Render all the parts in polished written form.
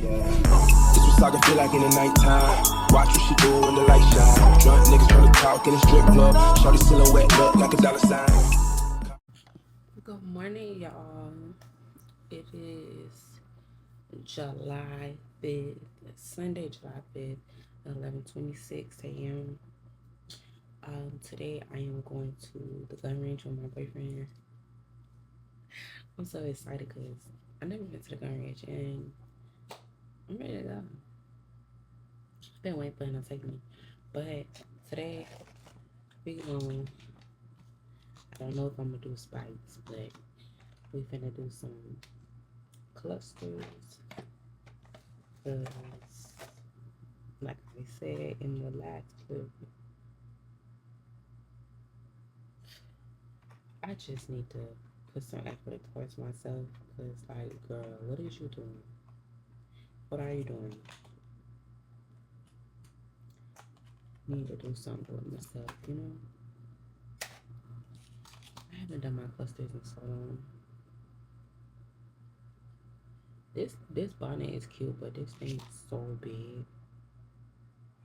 Yeah. This was like I feel like in the nighttime. Watch what she do when the light shine. Drunk niggas tryna talk in the strip club. Shorty silhouette look like a dollar sign. Good morning, y'all. It is July 5th, Sunday, July 5th, 11:26 a.m. Today I am going to the gun range with my boyfriend. I'm so excited because I've never been to the gun range and I'm ready to go. I've been waiting for him to take me. But today, I don't know if I'm going to do spikes, but we finna do some clusters. Because, like I said in the last clip, I just need to put some effort towards myself. Because, like, girl, what is you doing? What are you doing? I need to do something with myself, you know? I haven't done my clusters in so long. This bonnet is cute, but this thing is so big.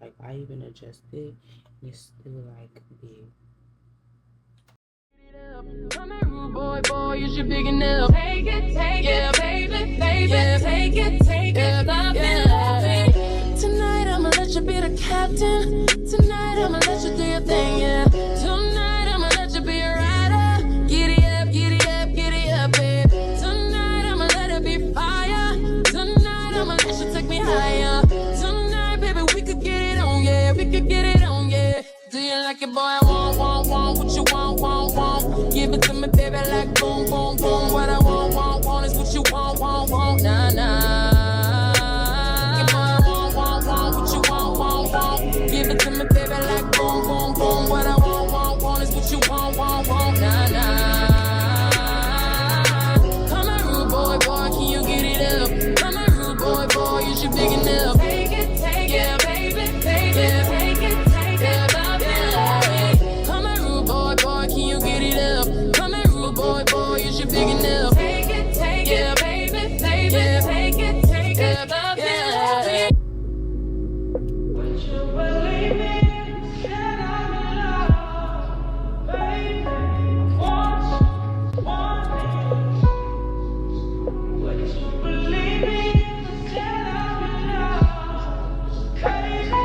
Like, I even adjusted it, and it's still, like, big. Come here, rude boy, you should big enough. Take it, yeah, baby, yeah, take it, love it. Tonight I'ma let you be the captain. Tonight I'ma let you do your thing, yeah. Tonight I'ma let you be a rider. Giddy up, babe. Tonight I'ma let it be fire. Tonight I'ma let you take me higher. Tonight, baby, we could get it on, yeah. We could get it on, yeah. Do you like it, boy? I want what you want. Give it to me, baby, like boom, boom, boom. What I want is what you want, nah, nah. Yeah, boy, I want what you want. Give it to me, baby, like boom, boom, boom. What I want is what you want, nah, nah. Come on, rude boy, can you get it up? Come on, rude boy, you should big enough. Take it, yeah, baby, yeah, take it, yeah, love it. Come on, rude boy, can you get it up? Come on, rude boy, you should big enough. Take it, yeah, baby, yeah, take it, yeah, love it. Would you believe me? Said I'm in love, baby. Want me? Would you believe me? Said I'm in love, crazy.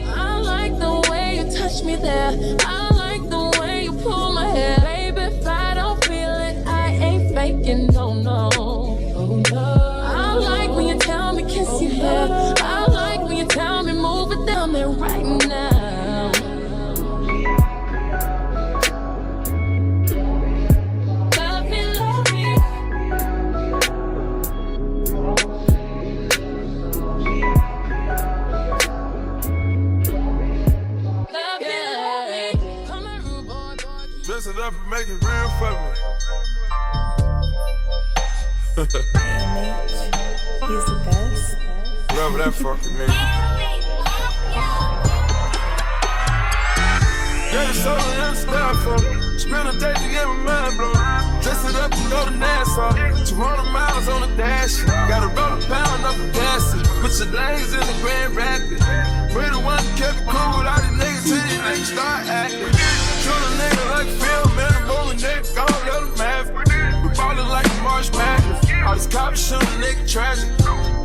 I like the way you touch me there. I like the way you pull my hair. Baby, if I don't feel it, I ain't faking, no. Oh, no. I like when you tell me kiss your hair. I like when you tell me move it down there right now. Love me. Dress it up and make it real for me. He's the best. Whatever that fucking means. Yeah, it's so understand for me. Spend a day to get my mind blown. Dress it up and go to Nassau. 200 miles on the dash. Gotta roll a pound up a gas. Put your lanes in the Grand Rapids. We the one that kept it cool with all these niggas till these niggas start acting. Shoot a nigga like Phil, man, I'm rolling nigga, go let him have it. We ballin' like a March Madness. All these cops shoot a nigga tragic.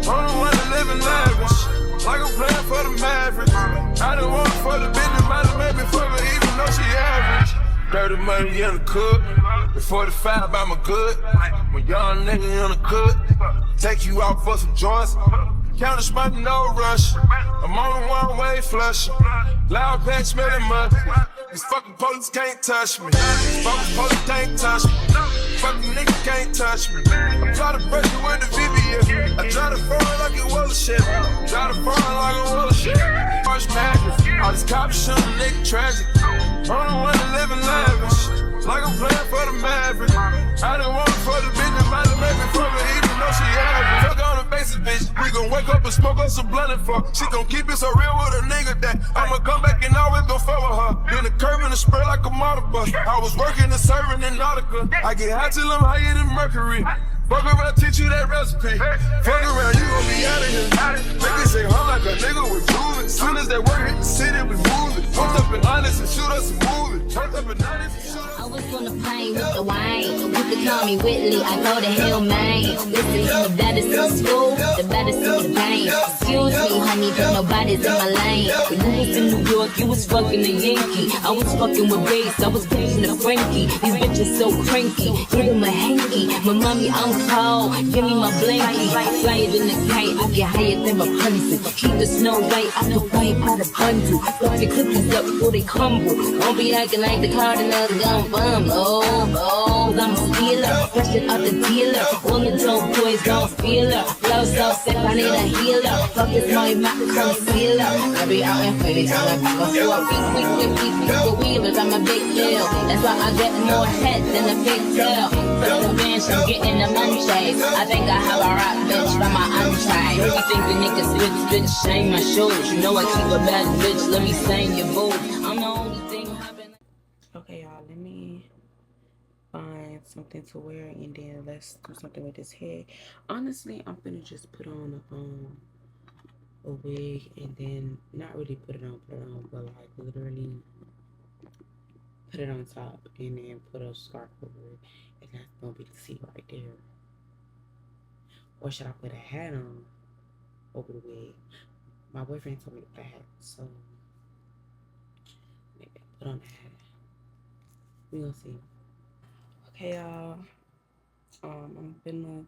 Only one that live in lavish. Like I'm playing for the Mavericks. I done want it for the business, might have made me for her even though she average. Dirty money in the cook. The 45 by my good. My young nigga in the cook. Take you out for some joints. Count the money, no rush. I'm on the one-way flush. Loud pack smelling mud. These fucking police can't touch me. These fucking police can't touch me. Fucking nigga can't touch me. I try to brush it with the VBS. I try to fall like it was a shit. Try to fall like it was a shit. March Madness. All these cops shoot a nigga tragic. Only one that live in lavish. Like I'm playing for the Mavericks. I done want it for the business, might have made me from it even though she average. Fuck on the basis, bitch. We gon' wake up and smoke up some blunt and fuck. She gon' keep it so real with a nigga that I'ma come back and always gon' fuck with her. Then the curve and the spray like a motor bus. I was working and serving in Nautica. I get high till I'm higher than Mercury. Fuck around, teach you that recipe. Fuck around, you gon' be out of here. Make it say hum like a nigga with groovin'. Soon as that work hit the city, we moving. Pumped up in honest and shoot us a movie. Pumped up in honest and shoot us. I was on the plane with the wine. You can call me Whitley, I go to hell, man. Listen, the baddest in the school, the baddest in the game. Excuse me, honey, but nobody's in my lane. When you was in New York, you was fucking a Yankee. I was fucking with Grace, I was pushing a Frankie. These bitches so cranky, give them a hanky. My mommy, I'm cold, give me my blankie. Fly it in the kite, I get higher than my punches. Keep the snow white, I can fight by the bundle. Fuck your cookies up before they crumble. Won't be acting like the Cardinals gon' bum. Oh, I'm a stealer, fresh it out the dealer. All the dope boys gon' feel her. Flow so sick, I need a healer. Fuck this money, my concealer. I be out in face, I'm a 4 feet, the wheelers, I'm a big deal. That's why I get more head than a big tail. For the bench, I'm getting the munchies. I think I have a rap bitch from my untried. You think the nigga switch, shame my shoes. You know I keep a bad bitch, let me sing your boo. I'm the only thing happening. Okay, y'all, let me find something to wear and then let's do something with this hair. Honestly, I'm gonna just put on a wig and then not really put it on, but like literally put it on top and then put a scarf over it, and that's gonna be the seat right there. Or should I put a hat on over the wig? My boyfriend told me to put a hat, so maybe I put on the hat. We gonna see. Okay, y'all. I'm gonna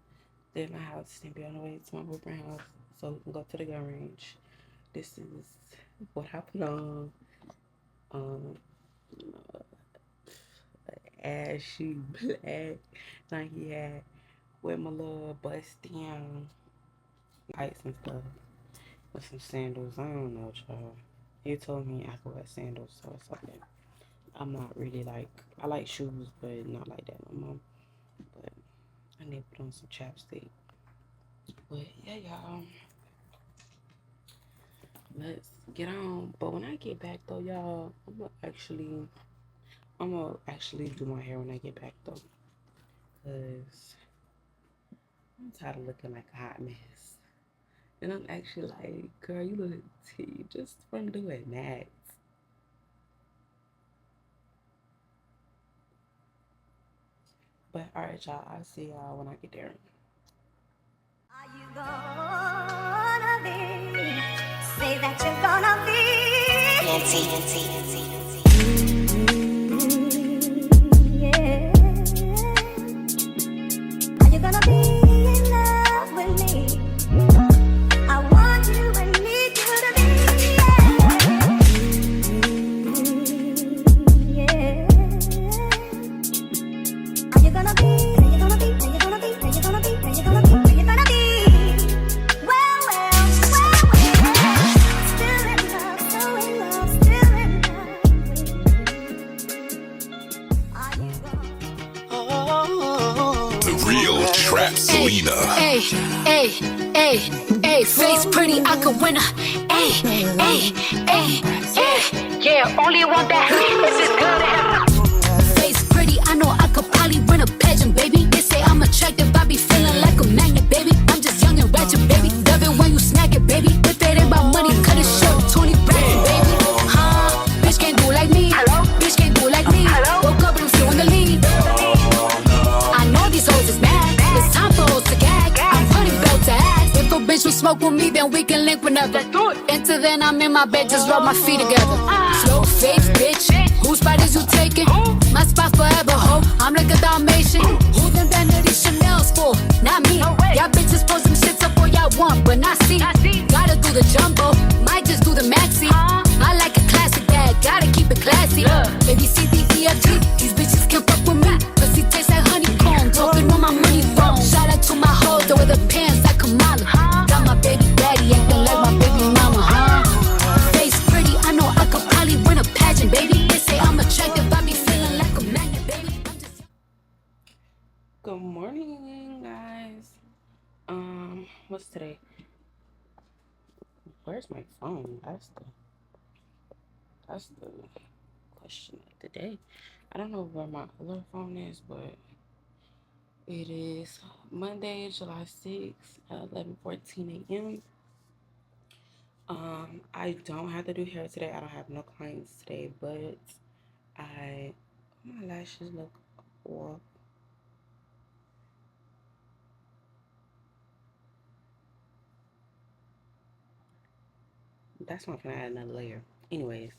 leave my house and be on the way to my boyfriend's house so we can go to the gun range. This is what I put on. Ashy black Nike hat with my little bust down tights and stuff with some sandals. I don't know, child. He told me I could wear sandals, so it's okay. I'm not really like, I like shoes, but not like that no more. But I need to put on some chapstick. But yeah, y'all, let's get on. But when I get back though, y'all, I'm gonna actually do my hair when I get back though, cause I'm tired of looking like a hot mess. And I'm actually like, girl, you look tea, just from doing that. But alright, y'all, I'll see y'all when I get there. Are you gonna be? Say that you're gonna be. Yeah. Are you gonna be in love with me? I want you and need you to be. Yeah. Are you gonna be? Are you gonna be? Are you gonna be? Are you gonna be? Are you gonna be? Are you gonna be? Well. Still in love, so in love, still in love. Are you gonna? The real trap Selena. Hey, face pretty, I could win her. Yeah, only want that. This is good. Face pretty, I know I could probably win a pageant, baby. They say I'm attractive, I be feeling like a magnet, baby. I'm just young and ratchet, baby. Love it when you snack it, baby. If it ain't about money, cut it short, 20 bracket, baby. Bitch can't do like me. Hello? Bitch can't do like me. Hello? Woke up and I'm still in the lead. I know these hoes is mad. It's time for hoes to gag. I'm running belt to ass. If a bitch will smoke with me, then we can link whenever. Until then, I'm in my bed, just rub my feet together. Slow face, bitch. Whose spot is you taking? My spot forever, ho. I'm like a Dalmatian. Who them vanity Chanel's for? Not me. Y'all bitches post some shits up for y'all want, but not see. Gotta do the jumbo, might just do the maxi. I like a classic bag, gotta keep it classy. A B C D E F G, these bitches can't fuck with me. Pussy tastes like honeycomb, talking on my money phone. Shout out to my holder with the pants like Kamala. Got my baby daddy acting like my baby mama, Face pretty, I know I could probably win a pageant, baby. They say I'm attractive, I be feeling like a magnet, baby. I'm just... Good morning, guys. What's today? Where's my phone? That's the question of the day. I don't know where my other phone is, but It is Monday, July 6th at 11:14 a.m. I don't have to do hair today. I don't have no clients today, but my lashes look off. That's not gonna add another layer. Anyways,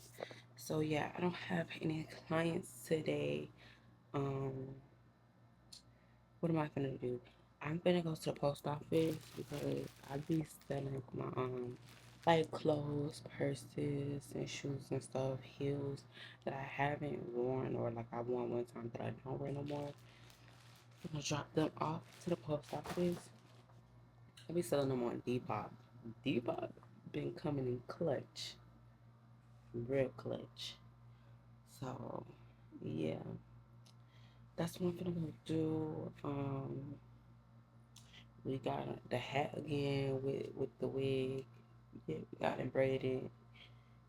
so yeah, I don't have any clients today. What am I gonna do? I'm gonna go to the post office because I be selling my like clothes, purses, and shoes and stuff, heels that I haven't worn or like I worn one time that I don't wear no more. I'm gonna drop them off to the post office. I be selling them on Depop. Depop been coming in clutch, real clutch. So yeah, that's what I'm gonna go do. We got the hat again with the wig. Yeah, we got it braided.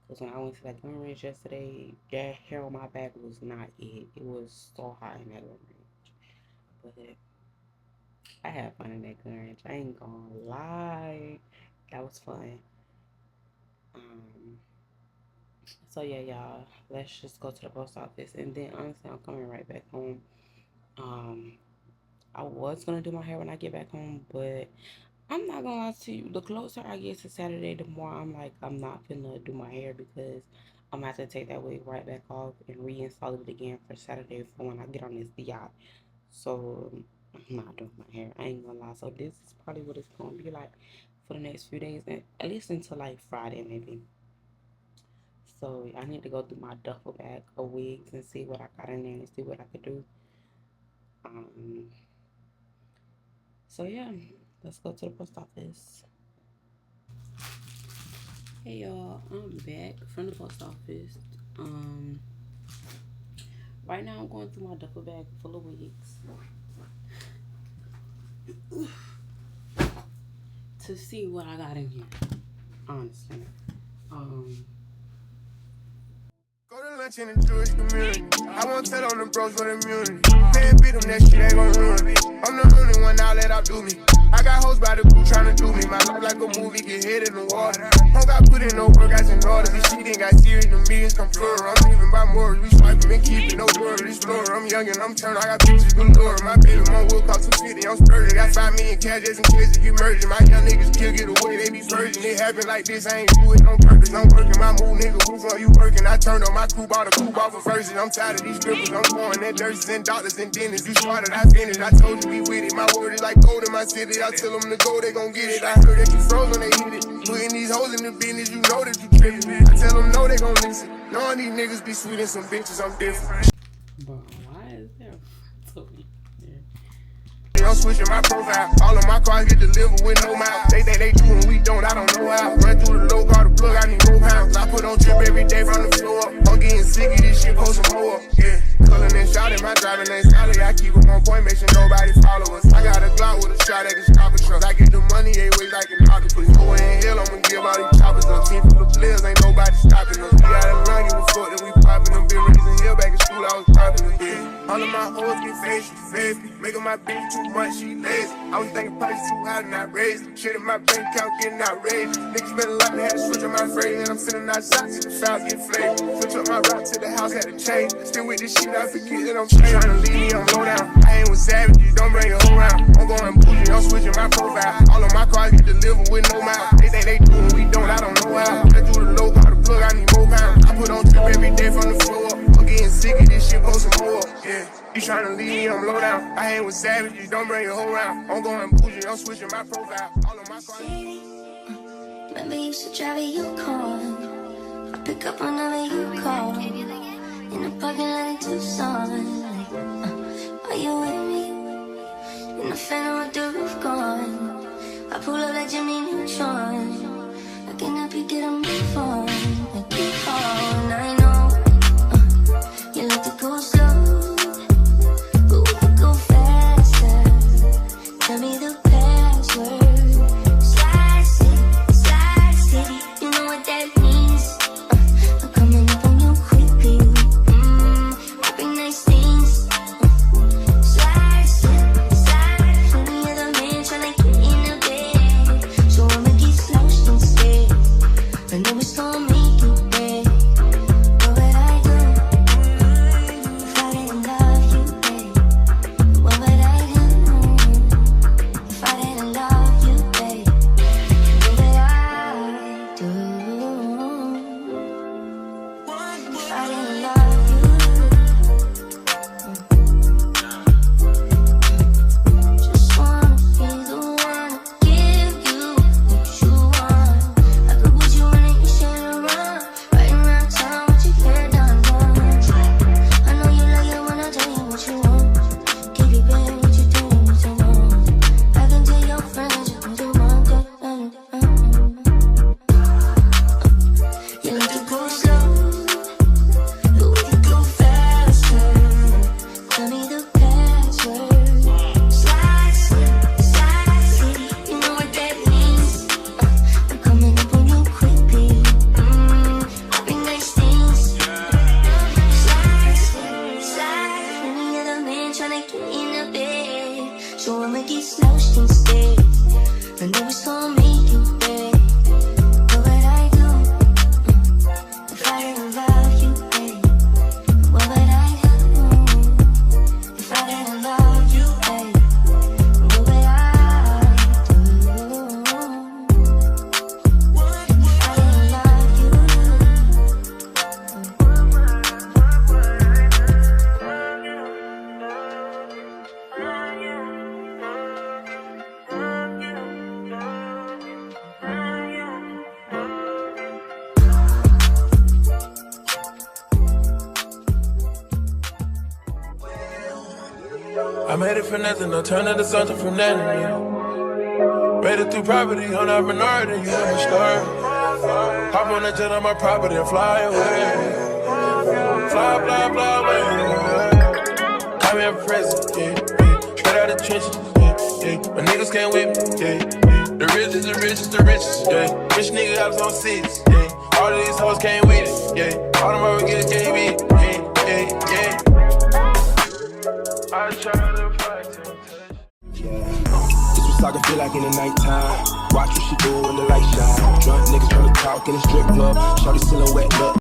Because when I went to that gun range yesterday, that hair on my back was not it. It was so hot in that gun range. But I had fun in that gun range. I ain't gonna lie. That was fun. So yeah, y'all. Let's just go to the post office. And then honestly, I'm coming right back home. I was gonna do my hair when I get back home, but I'm not gonna lie to you. The closer I get to Saturday, the more I'm like, I'm not gonna do my hair because I'm gonna have to take that wig right back off and reinstall it again for Saturday for when I get on this yacht. So I'm not doing my hair. I ain't gonna lie. So this is probably what it's gonna be like for the next few days, and at least until like Friday maybe. So I need to go through my duffel bag of wigs and see what I got in there and see what I could do. So yeah, let's go to the post office. Hey y'all, I'm back from the post office. Right now I'm going through my duffel bag full of wigs to see what I got in here. Honestly, Go to lunch in the Jewish community. I won't tell on the bros with immunity. Can't beat them, that shit ain't gon' ruin me. I'm the only one now let out do me. I got hoes by the crew tryna do me. My life like a movie, get hit in the water. Don't got put in no work, I in order. This shit ain't got serious, the millions come plural. I'm leaving by morals, we swiping and keeping no word. This floor, I'm young and I'm turned, I got bitches galore. My baby mom will cost 250, I'm splurging. Got 5 million cash just in case it get merging. My young niggas kill, get away, they be virgin. It happen like this, I ain't do it on purpose. I'm working my move, nigga, who for you working? I turned on my coupe, bought a coupe off of verses. I'm tired of these strippers, I'm pouring that nurses and doctors and dentists. You started, I finished, I told you we with it. My word is like gold in my city, I tell them to go, they gon' get it. I heard that you froze when they hit it. Putting these hoes in the business, you know that you trippin'. I tell them no, they gon' listen. Knowing these niggas be sweet and some bitches, I'm different. bro, why is there so many? I'm switching my profile. All of my cars get delivered with no mouth. They think they do and we don't, I don't know how. Run through the low, call the plug, I need more pounds. I put on trip every day from the floor up. I'm getting sick of this shit, post some more up. Yeah, cullin' and shouting, my driving ain't solid. I keep them on point, make sure nobody follow us. I got a Glock with a shot that can stop a truck. I get the money 8 ways like an octopus. Go in hell, I'ma give all these choppers up. Team full of players, ain't nobody stopping us. We gotta run, give a fuck, then we poppin' them. Been raising hell back in school, I was poppin' them. Yeah, all of my hoes get face to face. Making my bitch too much, she lazy. I was thinking price too high and I raised. Shit in my bank account getting outraged. Niggas spend a lot and had to switch up my phrase. And I'm sending out shots to the fouls get flamed. Switch up my route to the house, had to change. Still with this shit, I forget that I'm straight. Tryna leave me, I'm low down. I ain't with savages, don't bring your whole round. I'm going bougie, I'm switching my profile. All of my cars get delivered with no mouth. They think they do and we don't, I don't know how. I do the low, call the plug, I need more pounds. I put on trip every day from the floor up. I'm getting sick of this shit, post some more up. Yeah. You tryna leave me, I'm low down. I ain't with savages, don't bring your whole round. I'm going bougie, I'm switching my profile. All of my cars. Remember you used to drive a Yukon. I pick up whenever you call. In the parking lot in Tucson. Like, are you with me? In the phantom with the roof gone. I pull up like Jimmy Neutron. I can help you get a move on. Like you call, and I know you like to go slow. Tell me the password. Slide city, you know what that means. I'm coming up on you quickly. Wrapping nice things. Slide city, ghost instead. I know it's gonna make you bad. What would I do if I didn't love you, babe? What would I do if I didn't love you, babe? What would I do if I didn't love you? I made it for nothing, no turn into something from nothing, yeah. Made it through property, on a minority, you know my story. Hop on the jet on my property and fly away. Fly, fly, fly away. Call me a president, yeah. Straight out the trenches, yeah. My niggas can't with me, yeah. The richest, the richest, the richest, yeah. Rich nigga, I was on six, yeah. All of these hoes came with it, yeah. All them over get a KB, yeah, yeah. I try to fight temptation. This was like I feel like in the nighttime. Watch what she do when the light shine. Drunk niggas tryna talk in the strip club. Shorty silhouette look